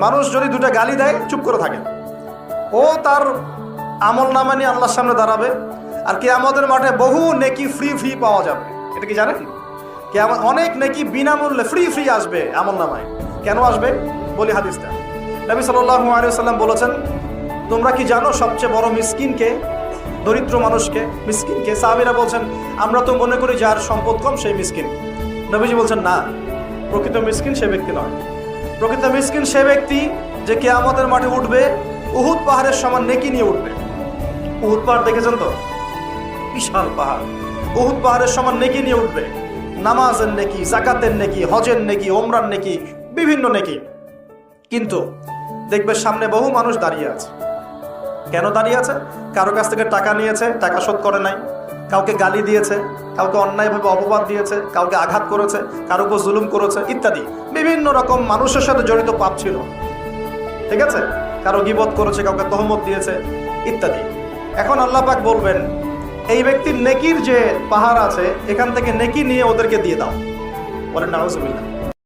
মানুষ যদি দুটো গালি দেয় চুপ করে থাকে, ও তার আমল নামা নিয়ে আল্লাহর সামনে দাঁড়াবে। আর কিয়ামতের মাঠে বহু নেকি ফ্রি ফ্রি পাওয়া যাবে। এটা কি জানেন? কিয়ামত অনেক নেকি বিনামূল্যে ফ্রি ফ্রি আসবে আমল নামায়। কেন আসবে বলি হাদিসটা। নবী সাল্লাল্লাহু আলাইহি ওয়াসাল্লাম বলেছেন, তোমরা কি জানো সবচেয়ে বড় মিসকিনকে, দরিদ্র মানুষকে, মিসকিনকে? সাহাবীরা বলছেন, আমরা তো মনে করি যার সম্পদ কম সেই মিসকিন। নবীজি বলছেন, না, প্রকৃত মিসকিন সে ব্যক্তি নয়। প্রকৃত মিসকিন সে ব্যক্তি যে কিয়ামতের মাঠে উঠবে উহুদ পাহাড়ের সমান নেকি নিয়ে উঠবে। উহুদ পাহাড় দেখেছেন তো? বিশাল পাহাড়। উহুদ পাহাড়ের সমান নেকি নিয়ে উঠবে। নামাজের নেকি, যাকাতের নেকি, হজের নেকি, ওমরার নেকি, বিভিন্ন নেকি। কিন্তু দেখবে সামনে বহু মানুষ দাঁড়িয়ে আছে। কেন দাঁড়িয়ে আছে? কারো কাছ থেকে টাকা নিয়েছে, টাকা শোধ করে নাই, কাউকে গালি দিয়েছে, কাউকে অন্যায়ভাবে অপবাদ দিয়েছে, কাউকে আঘাত করেছে, কারো উপর জুলুম করেছে ইত্যাদি। বিভিন্ন রকম মানুষের সাথে জড়িত পাপ ছিল, ঠিক আছে? কারো গীবত করেছে, কাউকে তহমত দিয়েছে ইত্যাদি। এখন আল্লাহ পাক বলবেন, এই ব্যক্তির নেকির যে পাহাড় আছে এখান থেকে নেকি নিয়ে ওদেরকে দিয়ে দাও। বলেন নাউজুবিল্লাহ।